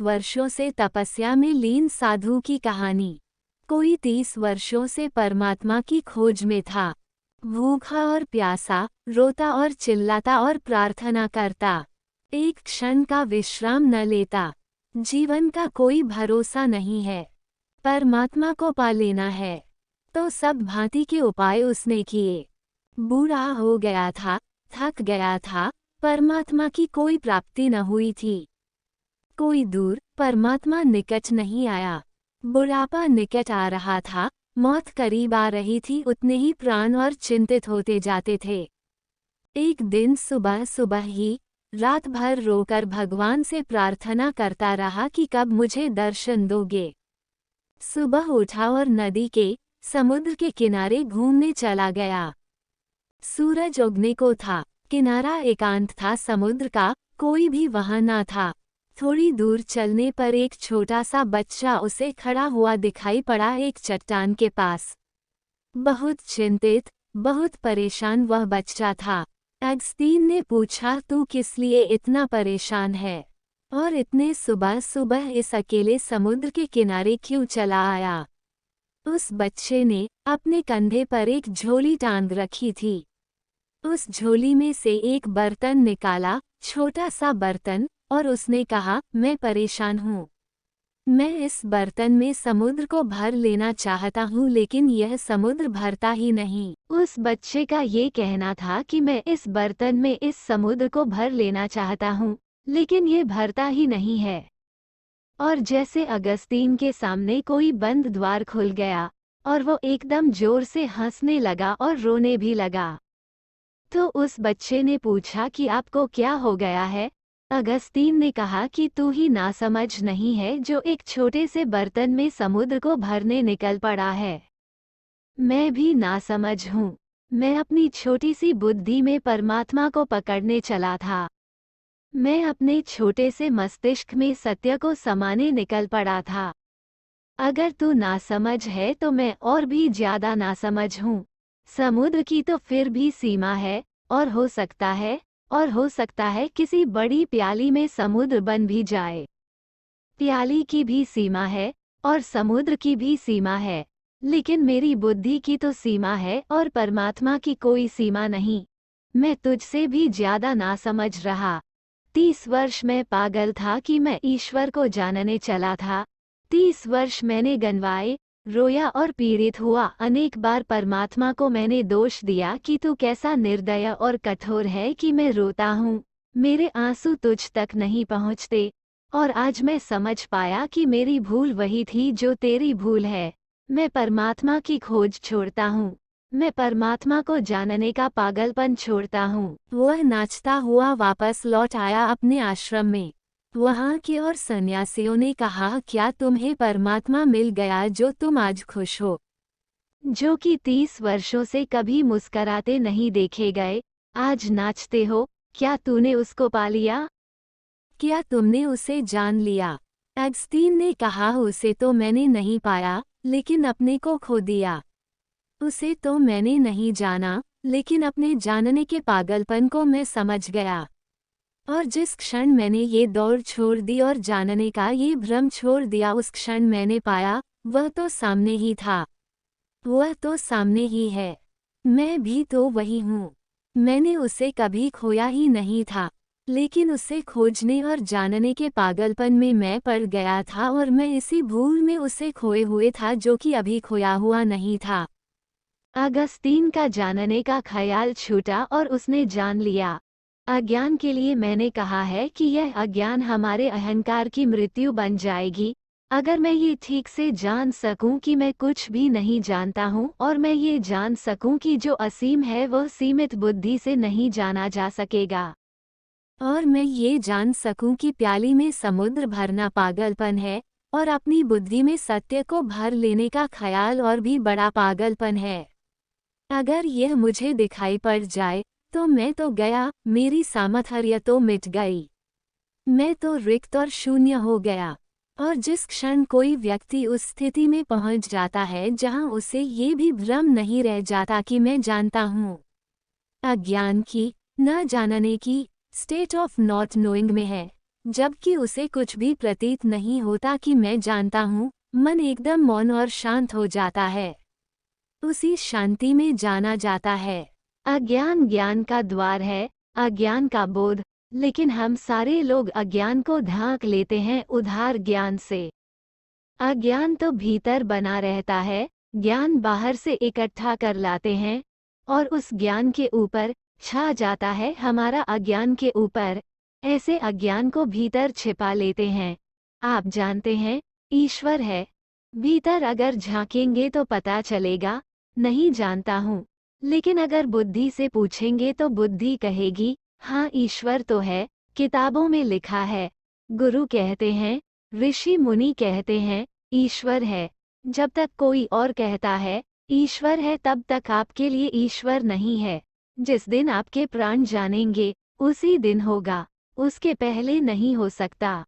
वर्षों से तपस्या में लीन साधु की कहानी। कोई 30 वर्षों से परमात्मा की खोज में था। भूखा और प्यासा, रोता और चिल्लाता और प्रार्थना करता। एक क्षण का विश्राम न लेता। जीवन का कोई भरोसा नहीं है। परमात्मा को पा लेना है तो सब भांति के उपाय उसने किए। बूढ़ा हो गया था, थक गया था, परमात्मा की कोई प्राप्ति न हुई थी। कोई दूर, परमात्मा निकट नहीं आया। बुढ़ापा निकट आ रहा था, मौत करीब आ रही थी, उतने ही प्राण और चिंतित होते जाते थे। एक दिन सुबह सुबह ही रात भर रोकर भगवान से प्रार्थना करता रहा कि कब मुझे दर्शन दोगे। सुबह उठा और नदी के, समुद्र के किनारे घूमने चला गया। सूरज उगने को था, किनारा एकांत था समुद्र का, कोई भी वहां न था। थोड़ी दूर चलने पर एक छोटा सा बच्चा उसे खड़ा हुआ दिखाई पड़ा एक चट्टान के पास। बहुत चिंतित, बहुत परेशान वह बच्चा था। अगस्तीन ने पूछा, तू किस लिए इतना परेशान है और इतने सुबह सुबह इस अकेले समुद्र के किनारे क्यों चला आया? उस बच्चे ने अपने कंधे पर एक झोली टांग रखी थी। उस झोली में से एक बर्तन निकाला, छोटा सा बर्तन, और उसने कहा, मैं परेशान हूँ। मैं इस बर्तन में समुद्र को भर लेना चाहता हूँ, लेकिन यह समुद्र भरता ही नहीं। उस बच्चे का ये कहना था कि मैं इस बर्तन में इस समुद्र को भर लेना चाहता हूँ, लेकिन यह भरता ही नहीं है। और जैसे अगस्तीन के सामने कोई बंद द्वार खुल गया और वो एकदम जोर से हंसने लगा और रोने भी लगा। तो उस बच्चे ने पूछा कि आपको क्या हो गया है? अगस्तीन ने कहा कि तू ही नासमझ नहीं है जो एक छोटे से बर्तन में समुद्र को भरने निकल पड़ा है। मैं भी नासमझ हूँ। मैं अपनी छोटी सी बुद्धि में परमात्मा को पकड़ने चला था। मैं अपने छोटे से मस्तिष्क में सत्य को समाने निकल पड़ा था। अगर तू नासमझ है तो मैं और भी ज्यादा नासमझ हूँ। समुद्र की तो फिर भी सीमा है, और हो सकता है किसी बड़ी प्याली में समुद्र बन भी जाए। प्याली की भी सीमा है और समुद्र की भी सीमा है, लेकिन मेरी बुद्धि की तो सीमा है और परमात्मा की कोई सीमा नहीं। मैं तुझसे भी ज्यादा नासमझ रहा। 30 वर्ष मैं पागल था कि मैं ईश्वर को जानने चला था। 30 वर्ष मैंने गनवाए, रोया और पीड़ित हुआ। अनेक बार परमात्मा को मैंने दोष दिया कि तू कैसा निर्दय और कठोर है कि मैं रोता हूँ, मेरे आंसू तुझ तक नहीं पहुँचते। और आज मैं समझ पाया कि मेरी भूल वही थी जो तेरी भूल है। मैं परमात्मा की खोज छोड़ता हूँ। मैं परमात्मा को जानने का पागलपन छोड़ता हूँ। वह नाचता हुआ वापस लौट आया अपने आश्रम में। वहाँ के और सन्यासियों ने कहा, क्या तुम्हें परमात्मा मिल गया जो तुम आज खुश हो? जो कि 30 वर्षों से कभी मुस्कराते नहीं देखे गए, आज नाचते हो। क्या तूने उसको पा लिया? क्या तुमने उसे जान लिया? अगस्तीन ने कहा, उसे तो मैंने नहीं पाया, लेकिन अपने को खो दिया। उसे तो मैंने नहीं जाना, लेकिन अपने जानने के पागलपन को मैं समझ गया। और जिस क्षण मैंने ये दौड़ छोड़ दी और जानने का ये भ्रम छोड़ दिया, उस क्षण मैंने पाया, वह तो सामने ही था। वह तो सामने ही है। मैं भी तो वही हूँ। मैंने उसे कभी खोया ही नहीं था, लेकिन उसे खोजने और जानने के पागलपन में मैं पड़ गया था, और मैं इसी भूल में उसे खोए हुए था जो कि अभी खोया हुआ नहीं था। अगस्तीन का जानने का ख्याल छूटा और उसने जान लिया। अज्ञान के लिए मैंने कहा है कि यह अज्ञान हमारे अहंकार की मृत्यु बन जाएगी। अगर मैं ये ठीक से जान सकूं कि मैं कुछ भी नहीं जानता हूं, और मैं ये जान सकूं कि जो असीम है वह सीमित बुद्धि से नहीं जाना जा सकेगा, और मैं ये जान सकूं कि प्याली में समुद्र भरना पागलपन है और अपनी बुद्धि में सत्य को भर लेने का ख्याल और भी बड़ा पागलपन है। अगर यह मुझे दिखाई पड़ जाए तो मैं तो गया, मेरी सामर्थ्य तो मिट गई। मैं तो रिक्त और शून्य हो गया। और जिस क्षण कोई व्यक्ति उस स्थिति में पहुंच जाता है जहां उसे ये भी भ्रम नहीं रह जाता कि मैं जानता हूँ, अज्ञान की, न जानने की स्टेट ऑफ नॉट नोइंग में है, जबकि उसे कुछ भी प्रतीत नहीं होता कि मैं जानता हूँ। मन एकदम मौन और शांत हो जाता है। उसी शांति में जाना जाता है। अज्ञान ज्ञान का द्वार है, अज्ञान का बोध। लेकिन हम सारे लोग अज्ञान को ढांक लेते हैं उधार ज्ञान से। अज्ञान तो भीतर बना रहता है, ज्ञान बाहर से इकट्ठा कर लाते हैं और उस ज्ञान के ऊपर छा जाता है हमारा अज्ञान के ऊपर। ऐसे अज्ञान को भीतर छिपा लेते हैं। आप जानते हैं, ईश्वर है। भीतर अगर झांकेंगे तो पता चलेगा, नहीं जानता हूँ। लेकिन अगर बुद्धि से पूछेंगे तो बुद्धि कहेगी, हाँ ईश्वर तो है, किताबों में लिखा है। गुरु कहते हैं, ऋषि मुनि कहते हैं, ईश्वर है। जब तक कोई और कहता है ईश्वर है, तब तक आपके लिए ईश्वर नहीं है। जिस दिन आपके प्राण जानेंगे, उसी दिन होगा, उसके पहले नहीं हो सकता।